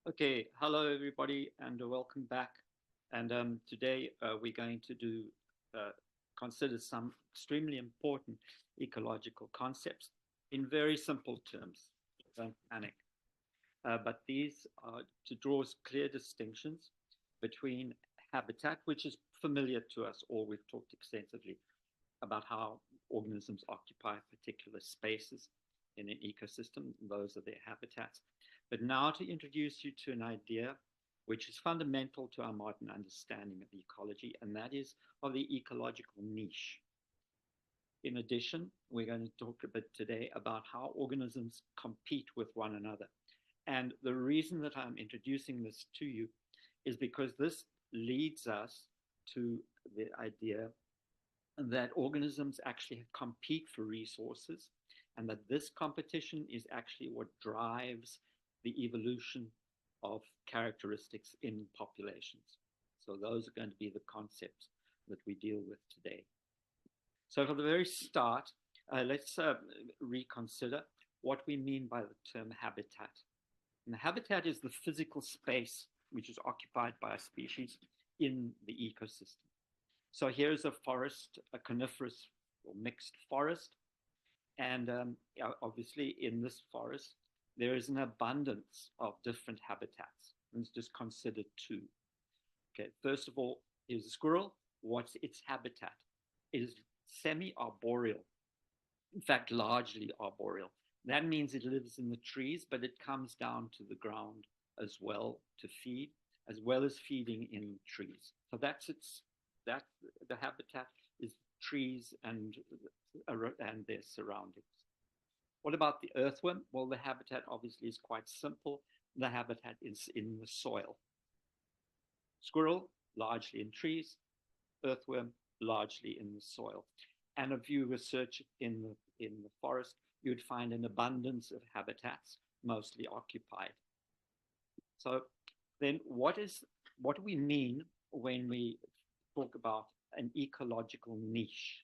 Okay, hello everybody, and welcome back. And today we're going to uh, consider some extremely important ecological concepts in very simple terms. Don't panic. But these are to draw clear distinctions between habitat, which is familiar to us all. We've talked extensively about how organisms occupy particular spaces in an ecosystem. Those are their habitats. But now to introduce you to an idea which is fundamental to our modern understanding of ecology, and that is of the ecological niche. In addition, we're going to talk a bit today about how organisms compete with one another. And the reason that I'm introducing this to you is because this leads us to the idea that organisms actually compete for resources, and that this competition is actually what drives the evolution of characteristics in populations. So those are going to be the concepts that we deal with today. So from the very start, let's reconsider what we mean by the term habitat. And the habitat is the physical space which is occupied by a species in the ecosystem. So here's a forest, a coniferous or mixed forest. And obviously, in this forest, there is an abundance of different habitats. Let's just consider two. Okay, first of all, is a squirrel. What's its habitat? It is semi arboreal, in fact, largely arboreal. That means it lives in the trees, but it comes down to the ground as well to feed, as well as feeding in trees. So that's its that the habitat is trees and their surroundings. What about the earthworm? Well, the habitat obviously is quite simple. The habitat is in the soil. Squirrel, largely in trees. Earthworm, largely in the soil. And if you research in the forest, you'd find an abundance of habitats, mostly occupied. So then what do we mean when we talk about an ecological niche?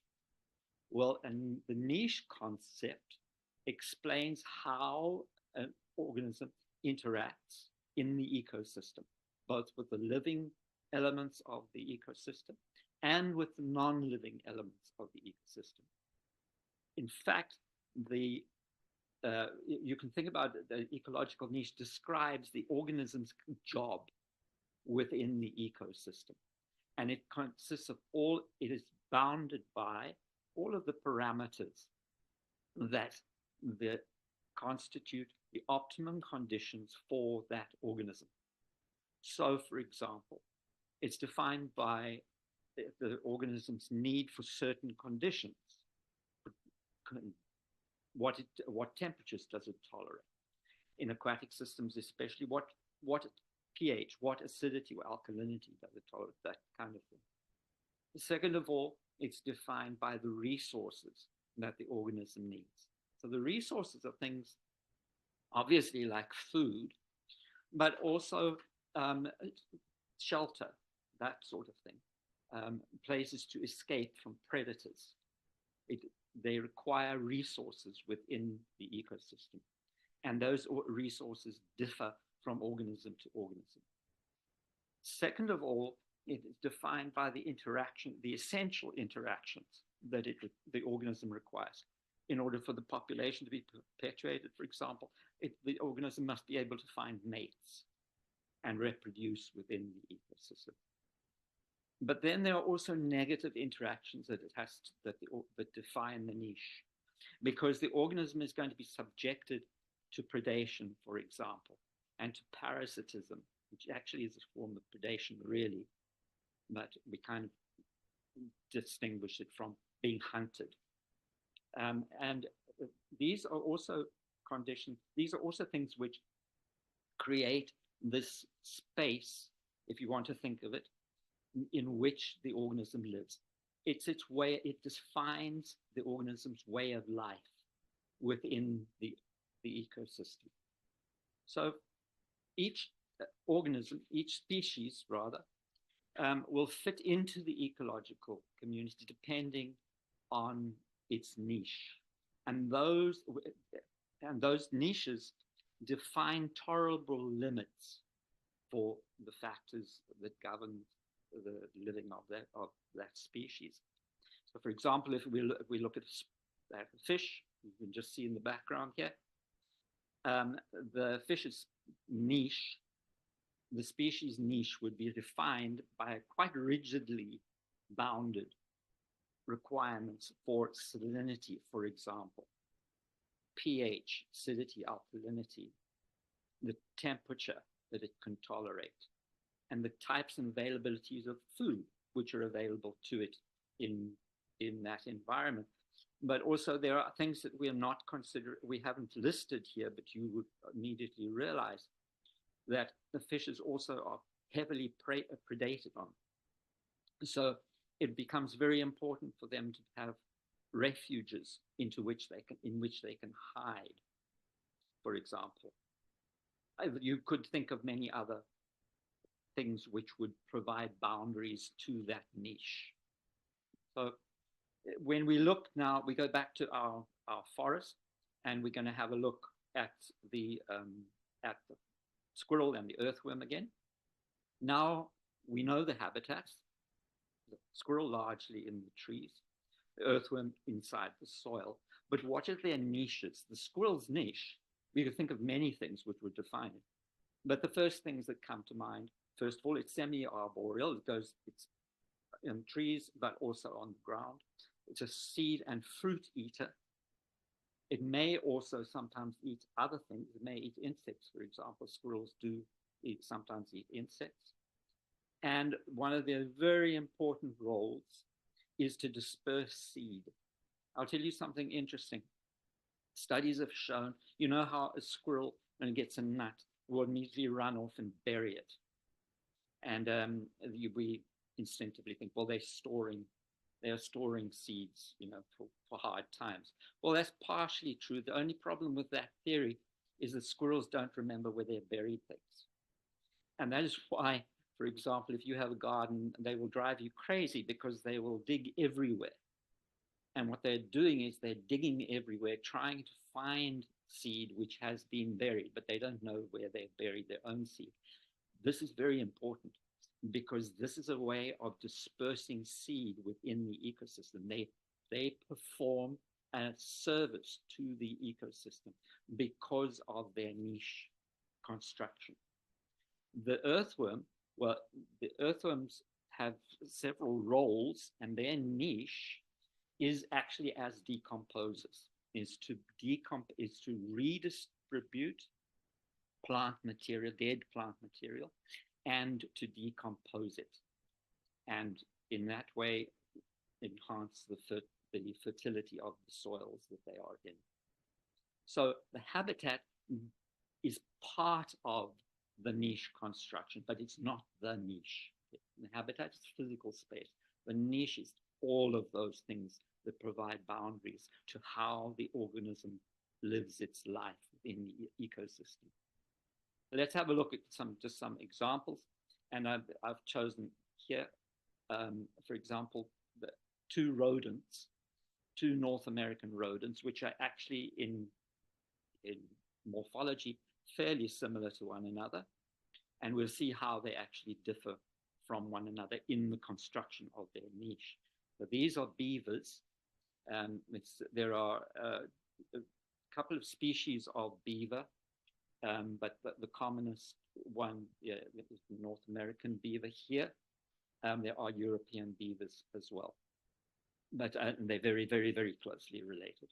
Well, and the niche concept explains how an organism interacts in the ecosystem, both with the living elements of the ecosystem and with the non-living elements of the ecosystem. In fact, the you can think about it, the ecological niche describes the organism's job within the ecosystem. And it consists of it is bounded by all of the parameters that the, constitute the optimum conditions for that organism. So, for example, it's defined by the organism's need for certain conditions. What temperatures does it tolerate? In aquatic systems, especially, what pH, what acidity or alkalinity does it tolerate? That kind of thing. Second of all, it's defined by the resources that the organism needs. So the resources are things obviously like food, but also shelter, that sort of thing, places to escape from predators. It, they require resources within the ecosystem, and those resources differ from organism to organism. Second of all, it is defined by the interaction, the essential interactions that the organism requires. In order for the population to be perpetuated, for example, the organism must be able to find mates and reproduce within the ecosystem. But then there are also negative interactions that that define the niche, because the organism is going to be subjected to predation, for example, and to parasitism, which actually is a form of predation, really, but we kind of distinguish it from being hunted. And these are also conditions, these are also things which create this space, if you want to think of it, in which the organism lives. It's its way, it defines the organism's way of life within the ecosystem. So each organism, each species rather, will fit into the ecological community depending on its niche. And those niches define tolerable limits for the factors that govern the living of that species. So, for example, if we look at a fish, you can just see in the background here, the fish's niche, the species niche would be defined by quite rigidly bounded requirements for salinity, for example, pH, acidity, alkalinity, the temperature that it can tolerate, and the types and availabilities of food which are available to it in that environment. But also there are things that we are not considering, we haven't listed here, but you would immediately realize that the fishes also are heavily predated on. So it becomes very important for them to have refuges in which they can hide, for example. You could think of many other things which would provide boundaries to that niche. So when we look now, we go back to our forest, and we're going to have a look at the squirrel and the earthworm again. Now we know the habitats, the squirrel largely in the trees, the earthworm inside the soil. But what are their niches? The squirrel's niche, we could think of many things which would define it. But the first things that come to mind, first of all, it's semi-arboreal. It's in trees, but also on the ground. It's a seed and fruit eater. It may also sometimes eat other things. It may eat insects, for example. Squirrels do sometimes eat insects. And one of their very important roles is to disperse seed. I'll tell you something interesting. Studies have shown, you know how a squirrel, when it gets a nut, will immediately run off and bury it. And we instinctively think, well, they're storing seeds, for hard times. Well, that's partially true. The only problem with that theory is that squirrels don't remember where they buried things. And that is why, for example, if you have a garden, they will drive you crazy because they will dig everywhere. And what they're doing is they're digging everywhere, trying to find seed which has been buried, but they don't know where they've buried their own seed. This is very important because this is a way of dispersing seed within the ecosystem. They perform a service to the ecosystem because of their niche construction. The earthworms have several roles, and their niche is actually as decomposers, is to redistribute plant material, dead plant material, and to decompose it, and in that way enhance the fertility of the soils that they are in. So the habitat is part of the niche construction, but it's not the niche. The habitat is physical space. The niche is all of those things that provide boundaries to how the organism lives its life in the ecosystem. Let's have a look at some examples, and I've chosen here, for example, the two North American rodents, which are actually in morphology fairly similar to one another, and we'll see how they actually differ from one another in the construction of their niche. So these are beavers. There are a couple of species of beaver, but the commonest one is the North American beaver here. There are European beavers as well, but they're very, very, very closely related.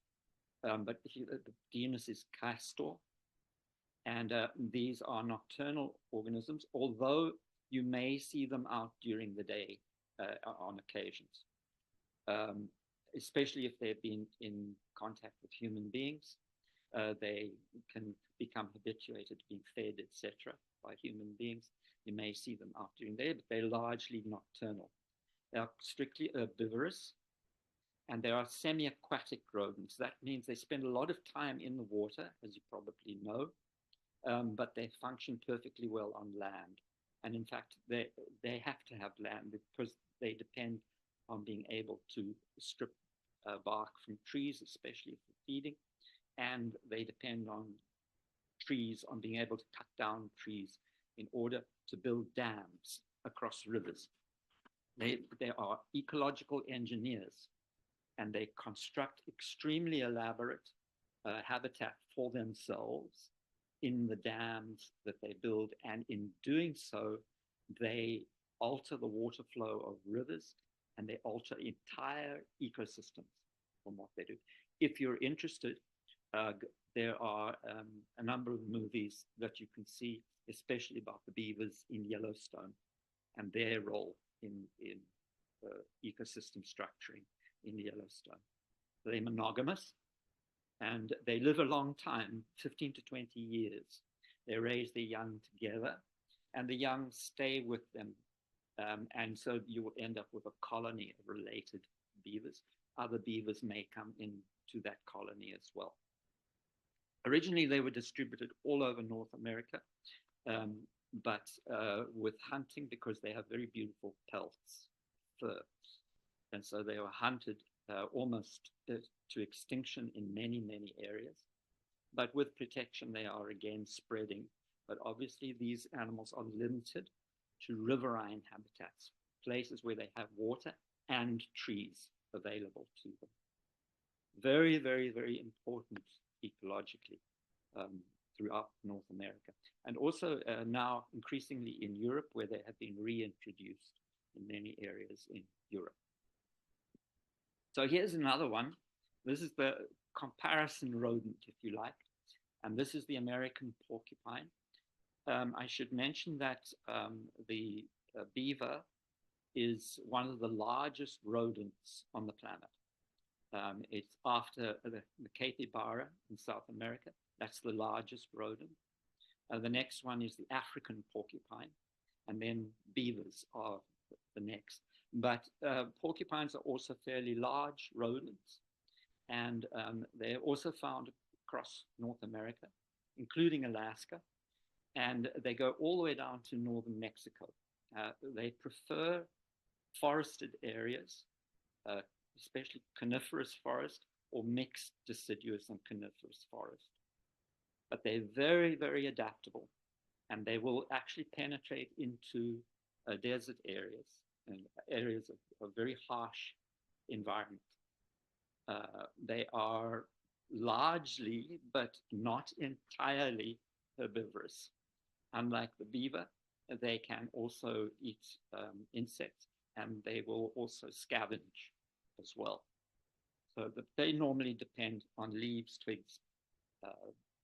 But the genus is Castor, and these are nocturnal organisms, although you may see them out during the day on occasions, especially if they've been in contact with human beings. They can become habituated to being fed, etc., by human beings. You may see them out during the day, but they're largely nocturnal. They are strictly herbivorous, and they are semi-aquatic rodents. That means they spend a lot of time in the water, as you probably know, but they function perfectly well on land. And in fact, they have to have land because they depend on being able to strip bark from trees, especially for feeding, and they depend on trees, on being able to cut down trees in order to build dams across rivers. They are ecological engineers, and they construct extremely elaborate habitat for themselves in the dams that they build. And in doing so, they alter the water flow of rivers, and they alter entire ecosystems from what they do. If you're interested, there are a number of movies that you can see, especially about the beavers in Yellowstone and their role in ecosystem structuring in Yellowstone. They're monogamous, and they live a long time, 15 to 20 years. They raise their young together, and the young stay with them. And so you will end up with a colony of related beavers. Other beavers may come into that colony as well. Originally, they were distributed all over North America, but with hunting, because they have very beautiful pelts, fur. And so they were hunted almost to extinction in many, many areas. But with protection, they are again spreading. But obviously, these animals are limited to riverine habitats, places where they have water and trees available to them. Very, very, very important ecologically throughout North America. And also now increasingly in Europe, where they have been reintroduced in many areas in Europe. So here's another one. This is the comparison rodent, if you like. And this is the American porcupine. I should mention that the beaver is one of the largest rodents on the planet. It's after the capybara in South America. That's the largest rodent. The next one is the African porcupine, and then beavers are the next. But porcupines are also fairly large rodents, and they're also found across North America, including Alaska, and they go all the way down to northern Mexico. They prefer forested areas, especially coniferous forest or mixed deciduous and coniferous forest. But they're very, very adaptable, and they will actually penetrate into desert areas and areas of very harsh environment. They are largely, but not entirely, herbivorous. Unlike the beaver, they can also eat insects, and they will also scavenge as well. So they normally depend on leaves, twigs,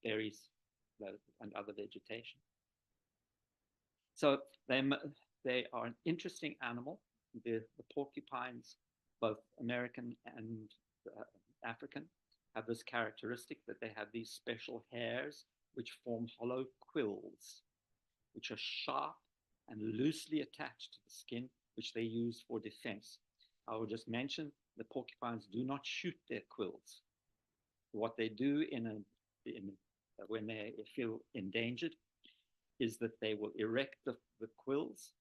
berries, and other vegetation. So they are an interesting animal. The porcupines, both American and African, have this characteristic that they have these special hairs which form hollow quills, which are sharp and loosely attached to the skin, which they use for defense. I will just mention the porcupines do not shoot their quills. What they do when they feel endangered is that they will erect the quills,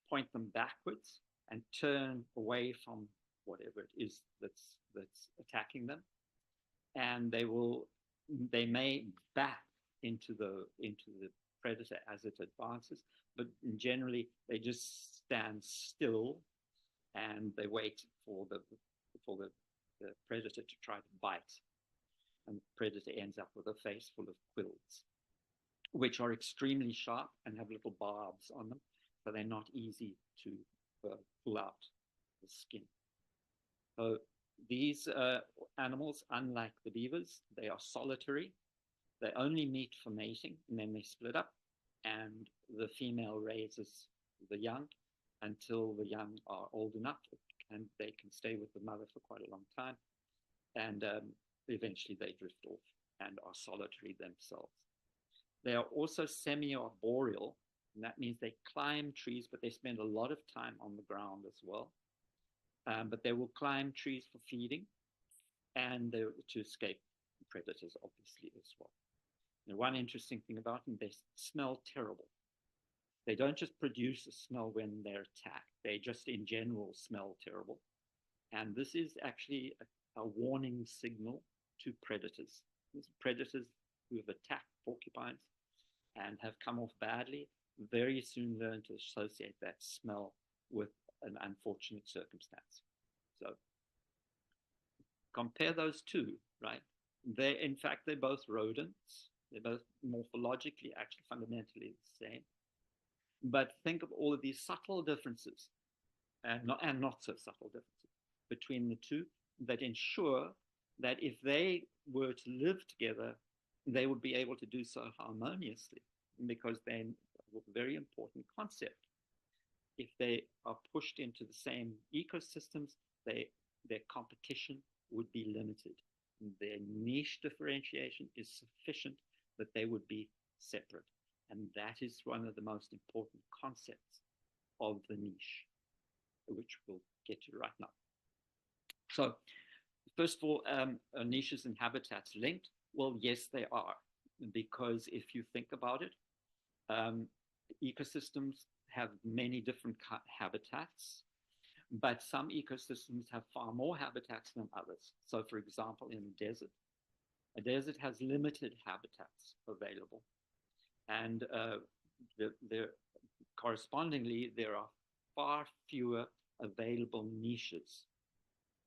point them backwards, and turn away from whatever it is that's attacking them. And they may back into the predator as it advances, but generally they just stand still and they wait for the predator to try to bite. And the predator ends up with a face full of quills, which are extremely sharp and have little barbs on them, so they're not easy to pull out the skin. So these animals, unlike the beavers, they are solitary. They only meet for mating, and then they split up, and the female raises the young until the young are old enough, and they can stay with the mother for quite a long time, and eventually they drift off and are solitary themselves. They are also semi-arboreal, and that means they climb trees, but they spend a lot of time on the ground as well. But they will climb trees for feeding and to escape predators, obviously, as well. And one interesting thing about them, they smell terrible. They don't just produce a smell when they're attacked. They just, in general, smell terrible. And this is actually a warning signal to predators. These predators who have attacked porcupines and have come off badly very soon learn to associate that smell with an unfortunate circumstance. So compare those two, right? In fact, they're both rodents. They're both morphologically, actually fundamentally the same. But think of all of these subtle differences, and not so subtle differences between the two, that ensure that if they were to live together, they would be able to do so harmoniously, because they're a very important concept. If they are pushed into the same ecosystems, their competition would be limited. Their niche differentiation is sufficient that they would be separate. And that is one of the most important concepts of the niche, which we'll get to right now. So, first of all, are niches and habitats linked? Well, yes, they are, because if you think about it, ecosystems have many different habitats, but some ecosystems have far more habitats than others. So, for example, in a desert has limited habitats available, and correspondingly, there are far fewer available niches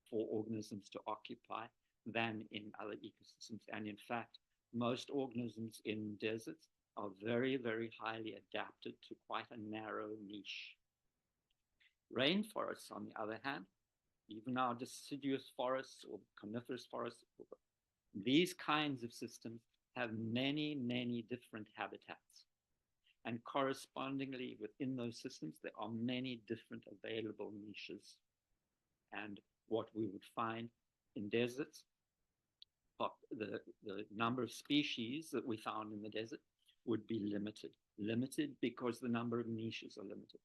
for organisms to occupy than in other ecosystems. And in fact, most organisms in deserts are very, very highly adapted to quite a narrow niche. Rainforests, on the other hand, even our deciduous forests or coniferous forests, these kinds of systems have many, many different habitats. And correspondingly, within those systems, there are many different available niches. And what we would find in deserts, the number of species that we found in the desert would be limited. Limited because the number of niches are limited.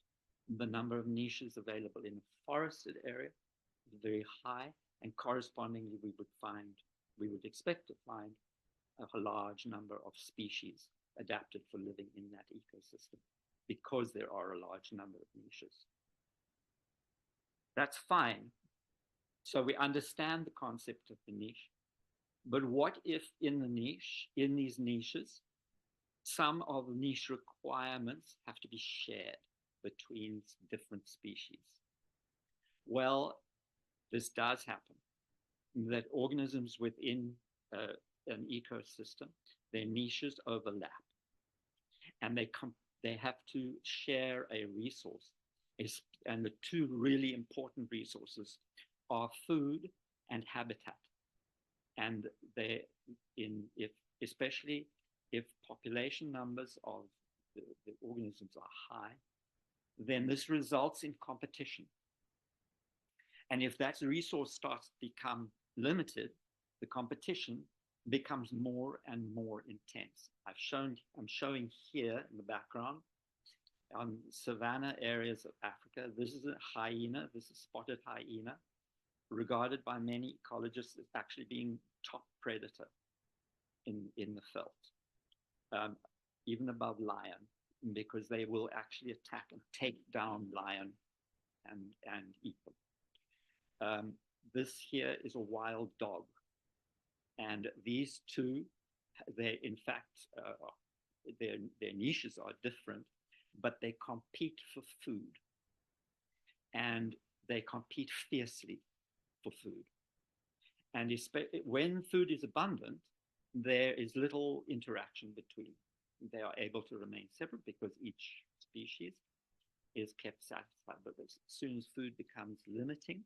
The number of niches available in a forested area is very high, and correspondingly we would expect to find a large number of species adapted for living in that ecosystem, because there are a large number of niches. That's fine. So we understand the concept of the niche. But what if in these niches, some of the niche requirements have to be shared between different species? Well, this does happen, that organisms within an ecosystem, their niches overlap, and they have to share a resource. And the two really important resources are food and habitat. And especially if population numbers of the organisms are high, then this results in competition. And if that resource starts to become limited, the competition becomes more and more intense. I'm showing here in the background on savanna areas of Africa. This is a hyena. This is spotted hyena, regarded by many ecologists as actually being top predator in the veldt, even above lion, because they will actually attack and take down lion and eat them. This here is a wild dog, and these two, they in fact their niches are different, but they compete for food, and they compete fiercely for food. And when food is abundant, there is little interaction between. They are able to remain separate because each species is kept satisfied. But as soon as food becomes limiting,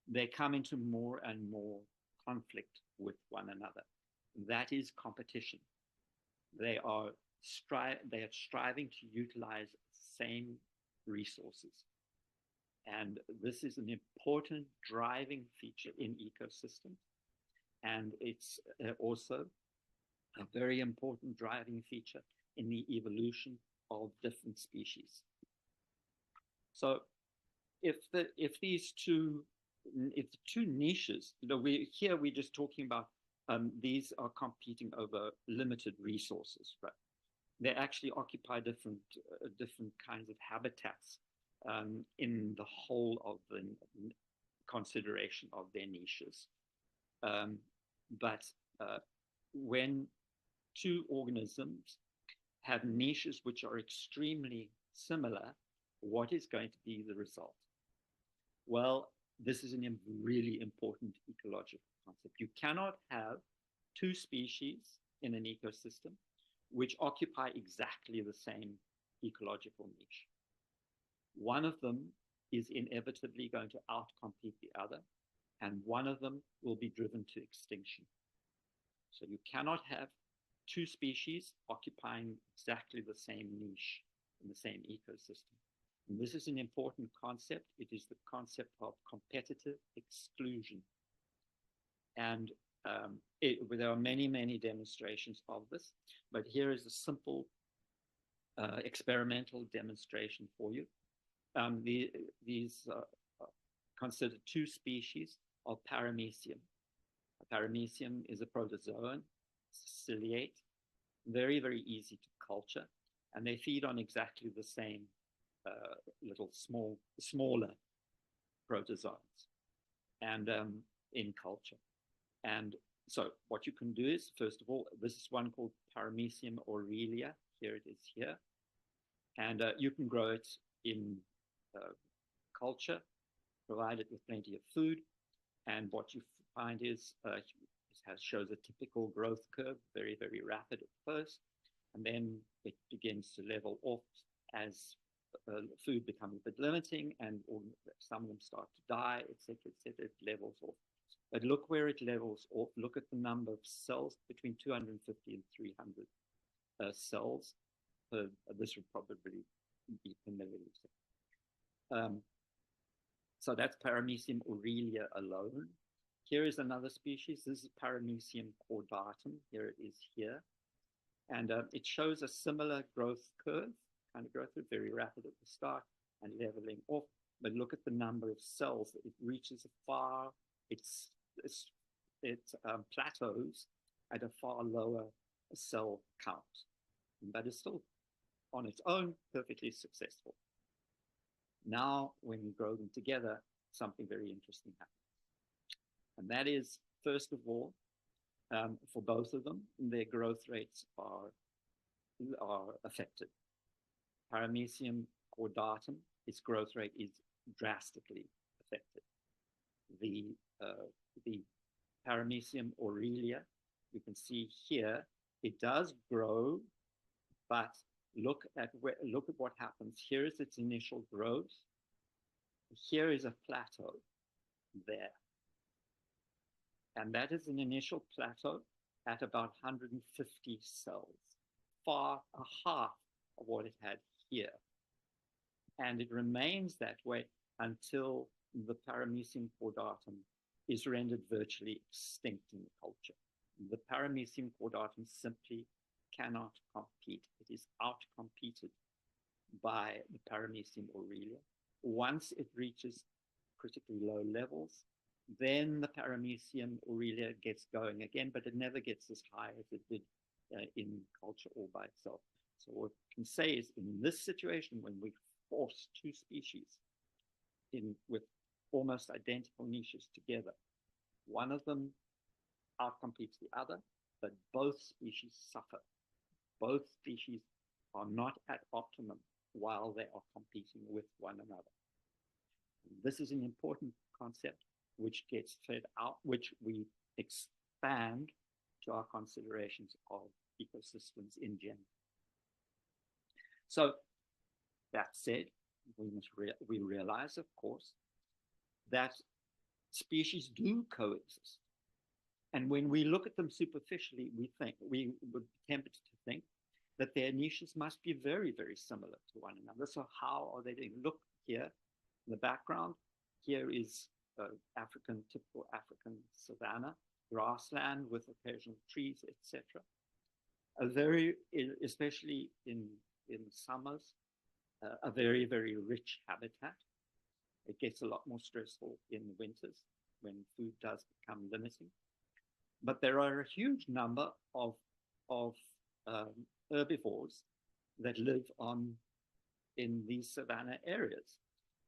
they come into more and more conflict with one another. That is competition. They are striving to utilize the same resources. And this is an important driving feature in ecosystems. And it's also a very important driving feature in the evolution of different species. So if the two niches, we're just talking about these are competing over limited resources, right? They actually occupy different kinds of habitats in the whole of the consideration of their niches. But when two organisms have niches which are extremely similar, what is going to be the result? Well, this is a really important ecological concept. You cannot have two species in an ecosystem which occupy exactly the same ecological niche. One of them is inevitably going to outcompete the other, and one of them will be driven to extinction. So you cannot have two species occupying exactly the same niche in the same ecosystem. And this is an important concept. It is the concept of competitive exclusion. And there are many, many demonstrations of this, but here is a simple experimental demonstration for you. These consider two species of paramecium. Paramecium is a protozoan, ciliate, very, very easy to culture, and they feed on exactly the same little smaller protozoans and in culture. And so what you can do is, first of all, this is one called Paramecium aurelia. Here it is here. And you can grow it in culture, provided with plenty of food. And what you find is it shows a typical growth curve, very, very rapid at first. And then it begins to level off as food becomes a bit limiting, and some of them start to die, etc., etc. It levels off. But look where it levels off. Look at the number of cells, between 250 and 300 cells. This would probably be familiar with. So that's Paramecium aurelia alone. Here is another species. This is Paramecium caudatum. Here it is here. And it shows a similar growth curve, kind of growth curve, very rapid at the start and leveling off. But look at the number of cells. It reaches it plateaus at a far lower cell count, but is still on its own perfectly successful. Now, when we grow them together, something very interesting happens. And that is, first of all, for both of them, their growth rates are affected. Paramecium caudatum, its growth rate is drastically affected. The Paramecium aurelia, you can see here, it does grow, but look at what happens. Here is its initial growth. Here is a plateau there. And that is an initial plateau at about 150 cells, far a half of what it had here. And it remains that way until the Paramecium caudatum is rendered virtually extinct in the culture. The Paramecium caudatum simply cannot compete. It is outcompeted by the Paramecium aurelia. Once it reaches critically low levels, then the Paramecium aurelia gets going again, but it never gets as high as it did in culture all by itself. So what we can say is, in this situation, when we force two species with almost identical niches together, one of them outcompetes the other, but both species suffer. Both species are not at optimum while they are competing with one another. This is an important concept which gets fed out, which we expand to our considerations of ecosystems in general. So that said, we realize, of course, that species do coexist. And when we look at them superficially, we would be tempted to think that their niches must be very, very similar to one another. So how are they doing? Look here in the background. Here is typical African savanna, grassland with occasional trees, etc. Especially in summers, a very, very rich habitat. It gets a lot more stressful in the winters when food does become limiting. But there are a huge number of herbivores that live in these savanna areas.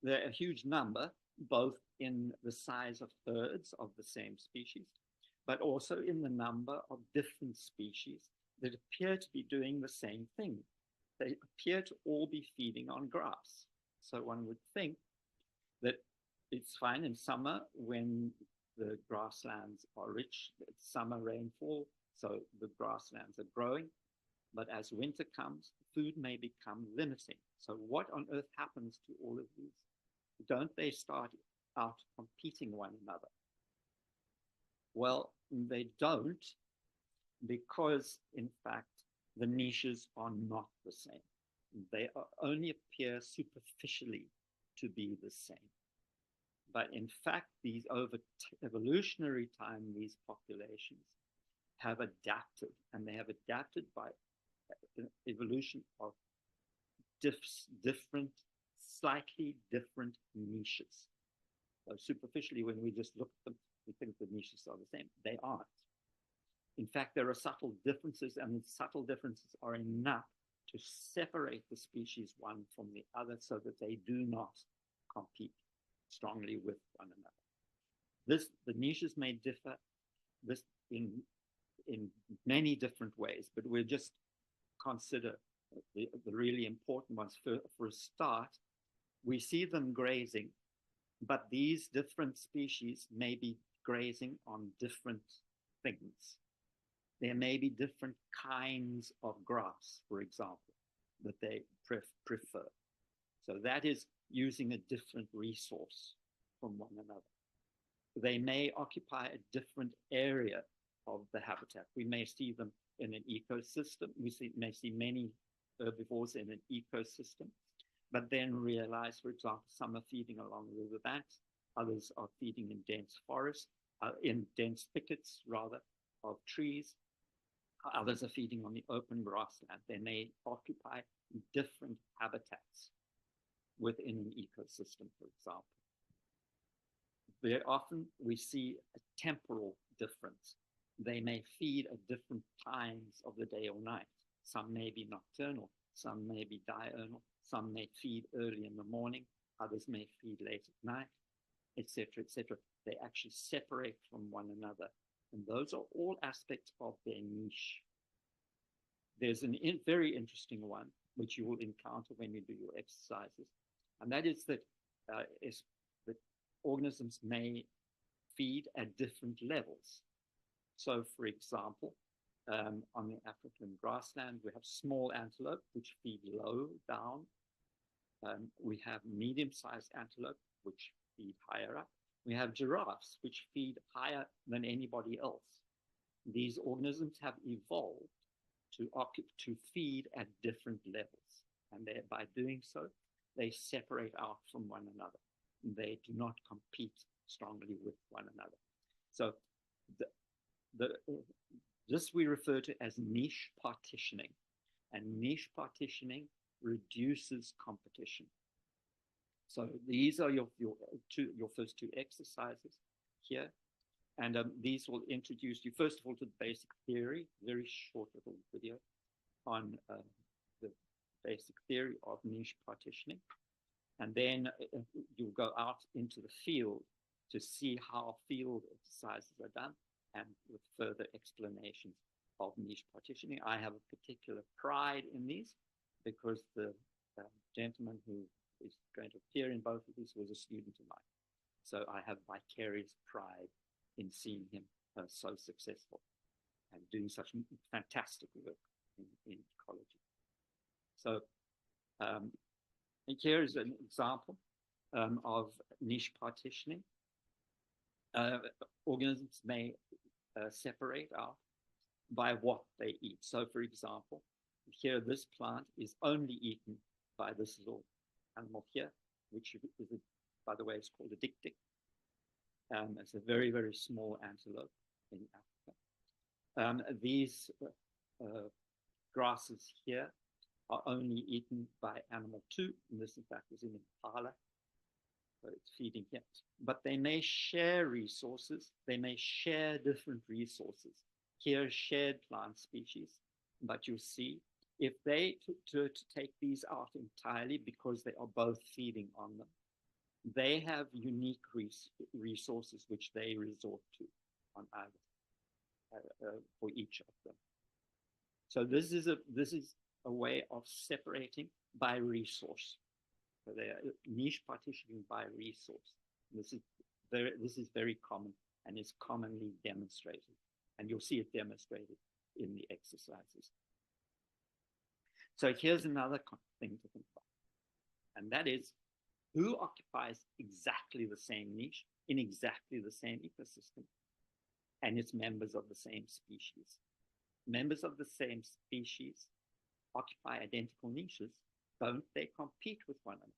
There are a huge number, both in the size of herds of the same species, but also in the number of different species that appear to be doing the same thing. They appear to all be feeding on grass. So one would think that it's fine in summer when the grasslands are rich, it's summer rainfall, so the grasslands are growing. But as winter comes, food may become limiting. So what on earth happens to all of these? Don't they start out competing one another? Well, they don't, because in fact, the niches are not the same. They only appear superficially to be the same. But in fact, these over evolutionary time, these populations have adapted, and they have adapted by evolution of different, slightly different niches. So superficially, when we just look at them, we think the niches are the same. They aren't. In fact, there are subtle differences, and the subtle differences are enough to separate the species one from the other so that they do not compete strongly with one another. The niches may differ in many different ways, but we'll just consider the really important ones. For a start, we see them grazing, but these different species may be grazing on different things. There may be different kinds of grass, for example, that they prefer. So that is using a different resource from one another. They may occupy a different area of the habitat. We may see them in an ecosystem. May see many herbivores in an ecosystem, but then realize, for example, some are feeding along riverbanks, others are feeding in dense forests, in dense thickets, rather, of trees. Others are feeding on the open grassland. They may occupy different habitats within an ecosystem, for example. Very often we see a temporal difference. They may feed at different times of the day or night. Some may be nocturnal, some may be diurnal, some may feed early in the morning, others may feed late at night, etc., etc. They actually separate from one another. And those are all aspects of their niche. There's a very interesting one, which you will encounter when you do your exercises, and that is that organisms may feed at different levels. So, for example, on the African grassland, we have small antelope, which feed low down. We have medium-sized antelope, which feed higher up. We have giraffes, which feed higher than anybody else. These organisms have evolved to feed at different levels. And by doing so, they separate out from one another. They do not compete strongly with one another. So this we refer to as niche partitioning. And niche partitioning reduces competition. So these are your first two exercises here. And these will introduce you, first of all, to the basic theory, very short little video on the basic theory of niche partitioning. And then you'll go out into the field to see how field exercises are done and with further explanations of niche partitioning. I have a particular pride in these because the gentleman who is going to appear in both of these was a student of mine. So I have vicarious pride in seeing him so successful and doing such fantastic work in ecology. So here is an example of niche partitioning. Organisms may separate out by what they eat. So, for example, here this plant is only eaten by this little animal here, which is, by the way, it's called a dik-dik. It's a very, very small antelope in Africa. These grasses here are only eaten by animal 2, and this in fact is an impala, so it's feeding here. But they may share resources, they may share different resources. Here shared plant species, but you see, if they to take these out entirely because they are both feeding on them, they have unique resources which they resort to on either for each of them. So this is a way of separating by resource. So they are niche partitioning by resource. This is very common and is commonly demonstrated. And you'll see it demonstrated in the exercises. So here's another thing to think about. And that is, who occupies exactly the same niche in exactly the same ecosystem? And it's members of the same species. Members of the same species occupy identical niches. Don't they compete with one another?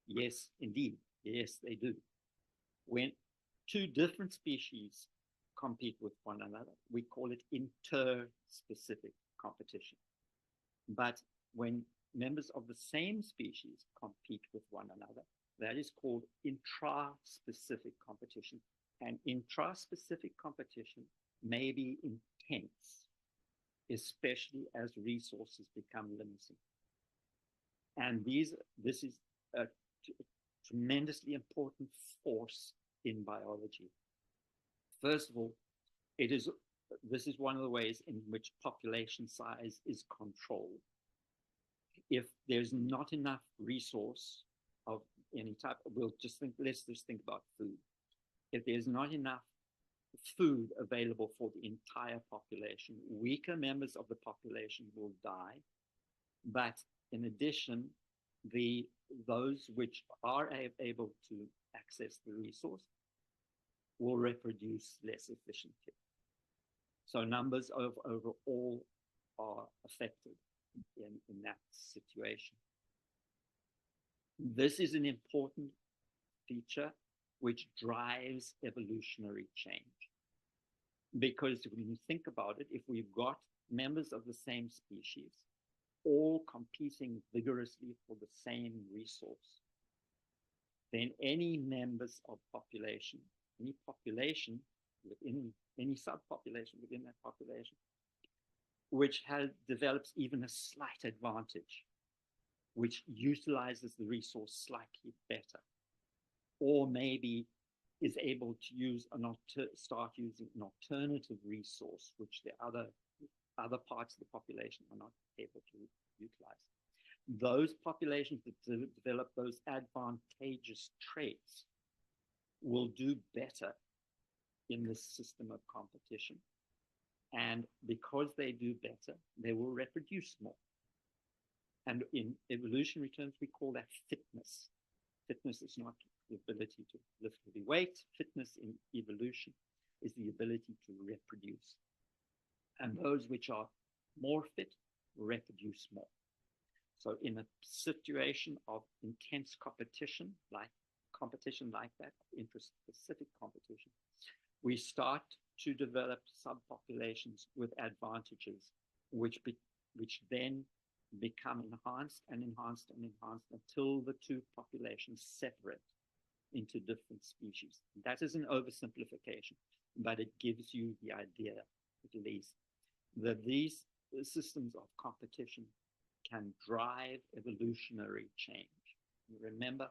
Yes, indeed. Yes, they do. When two different species compete with one another, we call it interspecific competition. But when members of the same species compete with one another, that is called intraspecific competition. And intraspecific competition may be intense, especially as resources become limiting. And this is a tremendously important force in biology. First of all, this is one of the ways in which population size is controlled. If there's not enough resource of any type, let's just think about food. If there's not enough food available for the entire population, weaker members of the population will die. But in addition, those which are able to access the resource will reproduce less efficiently. So numbers overall are affected in that situation. This is an important feature which drives evolutionary change. Because when you think about it, if we've got members of the same species all competing vigorously for the same resource, then any members of population, any population within any subpopulation within that population, which develops even a slight advantage, which utilizes the resource slightly better, or maybe is able to start using an alternative resource, which the other parts of the population are not able to utilize. Those populations that develop those advantageous traits will do better in this system of competition. And because they do better, they will reproduce more. And in evolutionary terms, we call that fitness. Fitness is not the ability to lift heavy weight. Fitness in evolution is the ability to reproduce. And those which are more fit reproduce more. So in a situation of intense competition like that, interspecific competition, we start to develop subpopulations with advantages, which then become enhanced and enhanced and enhanced until the two populations separate into different species. That is an oversimplification, but it gives you the idea, at least, that these systems of competition can drive evolutionary change. Remember,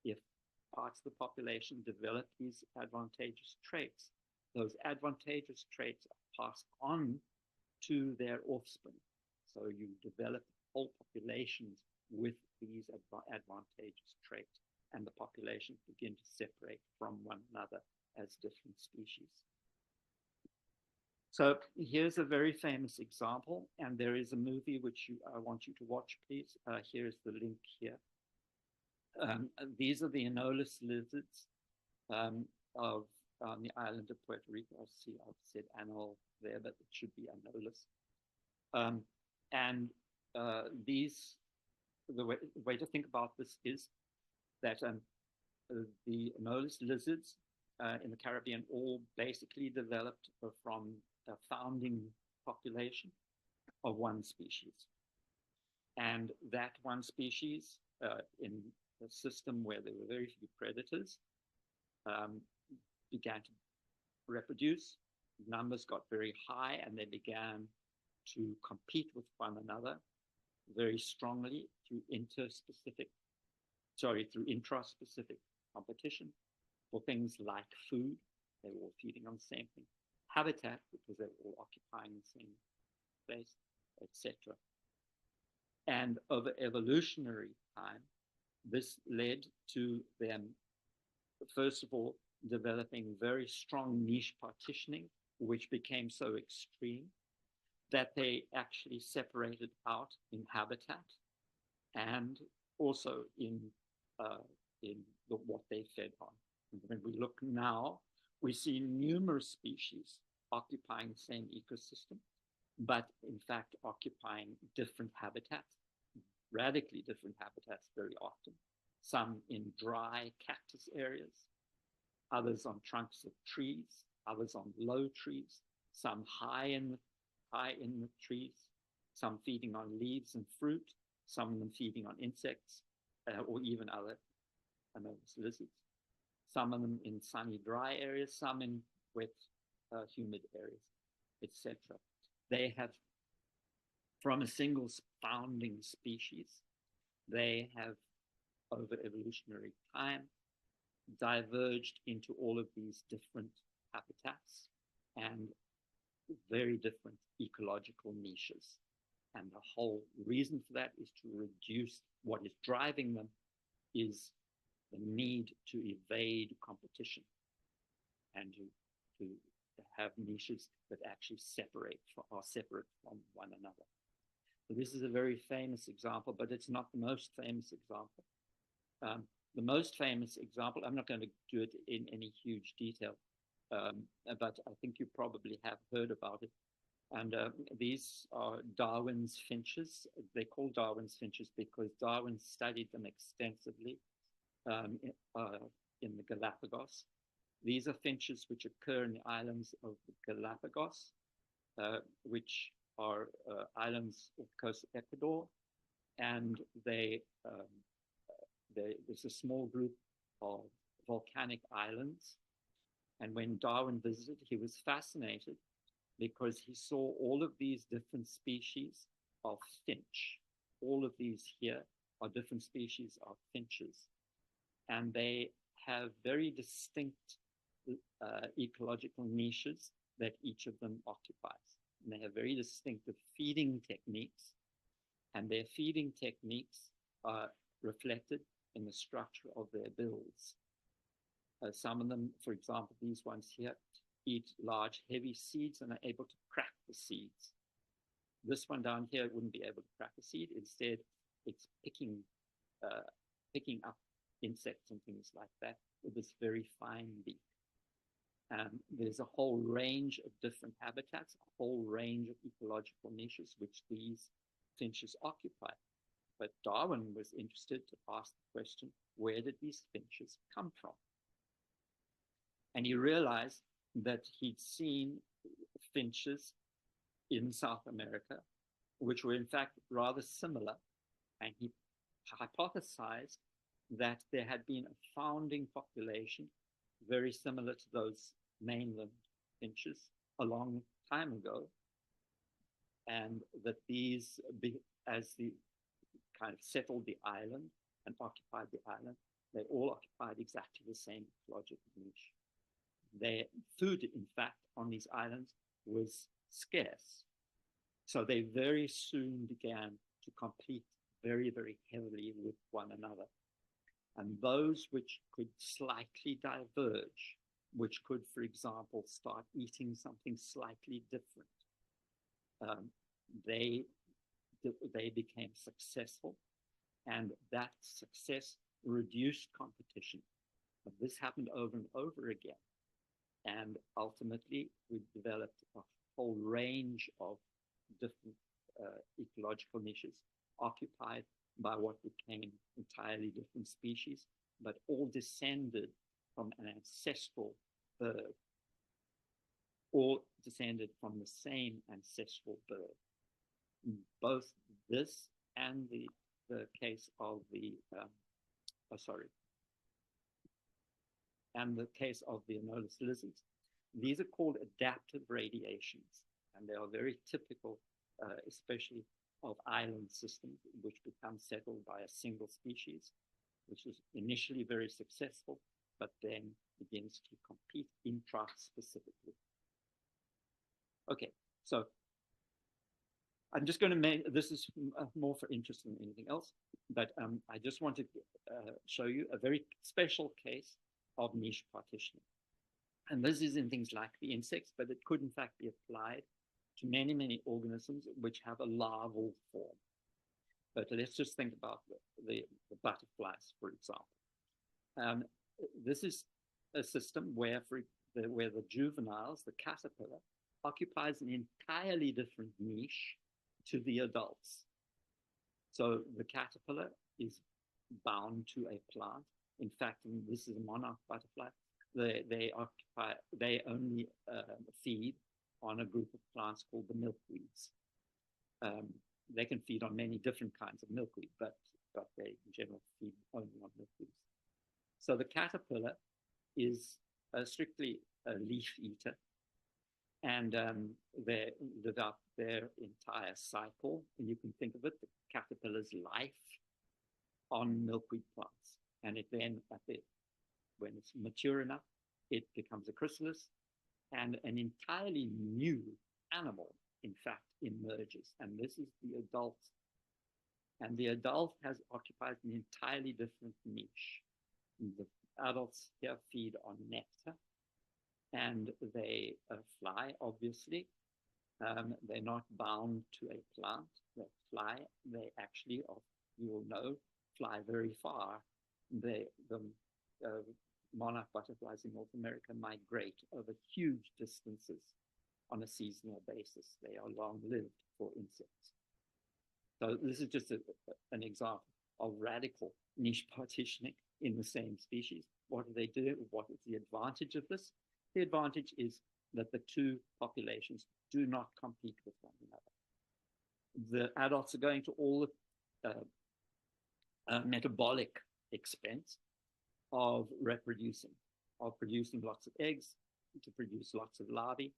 if parts of the population develop these advantageous traits, those advantageous traits are passed on to their offspring. So you develop whole populations with these advantageous traits, and the populations begin to separate from one another as different species. So here's a very famous example, and there is a movie which I want you to watch, please. Here's the link here. These are the Anolis lizards of the island of Puerto Rico. I've said anole there, but it should be Anolis. The way to think about this is that the Anolis lizards in the Caribbean all basically developed from a founding population of one species. And that one species in a system where there were very few predators began to reproduce. Numbers got very high, and they began to compete with one another very strongly through intraspecific competition for things like food. They were all feeding on the same thing. Habitat, because they were all occupying the same space, etc. And over evolutionary time, this led to them, first of all, developing very strong niche partitioning, which became so extreme that they actually separated out in habitat and also in what they fed on. And when we look now, we see numerous species occupying the same ecosystem, but in fact occupying different habitats, radically different habitats very often. Some in dry cactus areas, others on trunks of trees, others on low trees, some high in the trees, some feeding on leaves and fruit, some of them feeding on insects or even other lizards. Some of them in sunny, dry areas, some in wet, humid areas, etc. They have, from a single founding species, they have, over evolutionary time, diverged into all of these different habitats and very different ecological niches. And the whole reason for that is to reduce what is driving them is the need to evade competition and to have niches that actually are separate from one another. So this is a very famous example, but it's not the most famous example. The most famous example, I'm not going to do it in any huge detail, but I think you probably have heard about it. And these are Darwin's finches. They're called Darwin's finches because Darwin studied them extensively in the Galapagos. These are finches which occur in the islands of the Galapagos, which are islands off the coast of Ecuador. And there's a small group of volcanic islands. And when Darwin visited, he was fascinated because he saw all of these different species of finch. All of these here are different species of finches. And they have very distinct ecological niches that each of them occupies. And they have very distinctive feeding techniques. And their feeding techniques are reflected in the structure of their bills. Some of them, for example, these ones here, eat large, heavy seeds and are able to crack the seeds. This one down here wouldn't be able to crack a seed. Instead, it's picking up insects and things like that with this very fine beak. There's a whole range of different habitats, a whole range of ecological niches which these finches occupy. But Darwin was interested to ask the question, where did these finches come from? And he realized that he'd seen finches in South America, which were in fact rather similar. And he hypothesized that there had been a founding population very similar to those mainland finches a long time ago. And that these, as the kind of settled the island and occupied the island, they all occupied exactly the same ecological niche. Their food, in fact, on these islands was scarce. So they very soon began to compete very, very heavily with one another. And those which could slightly diverge, which could, for example, start eating something slightly different, they became successful, and that success reduced competition. But this happened over and over again. And ultimately, we developed a whole range of different ecological niches occupied by what became entirely different species, but all descended from an ancestral bird, all descended from the same ancestral bird. Both this and the case of the Anolis lizards. These are called adaptive radiations, and they are very typical, especially of island systems, which become settled by a single species, which is initially very successful, but then begins to compete intra-specifically. Okay, so I'm just going to make this is more for interest than anything else, but I just want to show you a very special case of niche partitioning. And this is in things like the insects, but it could in fact be applied to many, many organisms which have a larval form. But let's just think about the butterflies, for example. This is a system where the juveniles, the caterpillar, occupies an entirely different niche to the adults. So the caterpillar is bound to a plant. In fact, this is a monarch butterfly. They only feed on a group of plants called the milkweeds. They can feed on many different kinds of milkweed, but they in general feed only on milkweeds. So the caterpillar is strictly a leaf eater, and they live out their entire cycle. And you can think of it, the caterpillar's life on milkweed plants. And it then, when it's mature enough, it becomes a chrysalis, and an entirely new animal, in fact, emerges. And this is the adult. And the adult has occupied an entirely different niche. The adults here feed on nectar, and they fly, obviously. They're not bound to a plant. They fly. They actually, you will know, fly very far. The monarch butterflies in North America migrate over huge distances on a seasonal basis. They are long-lived for insects. So this is just an example of radical niche partitioning in the same species. What do they do? What is the advantage of this? The advantage is that the two populations do not compete with one another. The adults are going to all the metabolic expense of reproducing, of producing lots of eggs, to produce lots of larvae.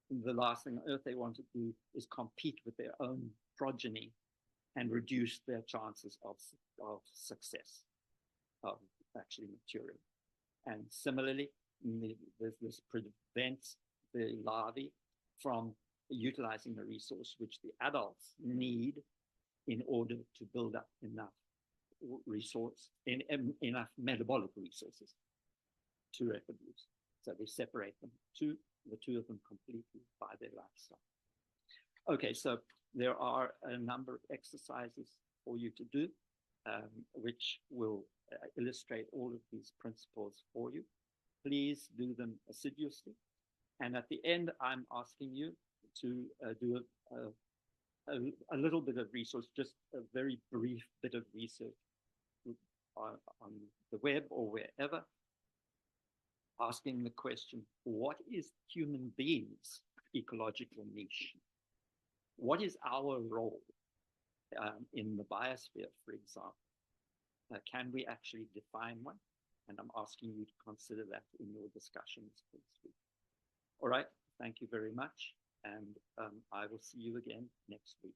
And the last thing on earth they want to do is compete with their own progeny and reduce their chances of success, of actually maturing. And similarly, this prevents the larvae from utilizing the resource which the adults need in order to build up enough enough metabolic resources to reproduce. So they separate them, the two of them completely by their lifestyle. Okay, so there are a number of exercises for you to do, which will illustrate all of these principles for you. Please do them assiduously. And at the end, I'm asking you to do a little bit of research, just a very brief bit of research on the web or wherever, asking the question, what is human beings' ecological niche? What is our role in the biosphere, for example? Can we actually define one? And I'm asking you to consider that in your discussions for this week. All right, thank you very much. And I will see you again next week.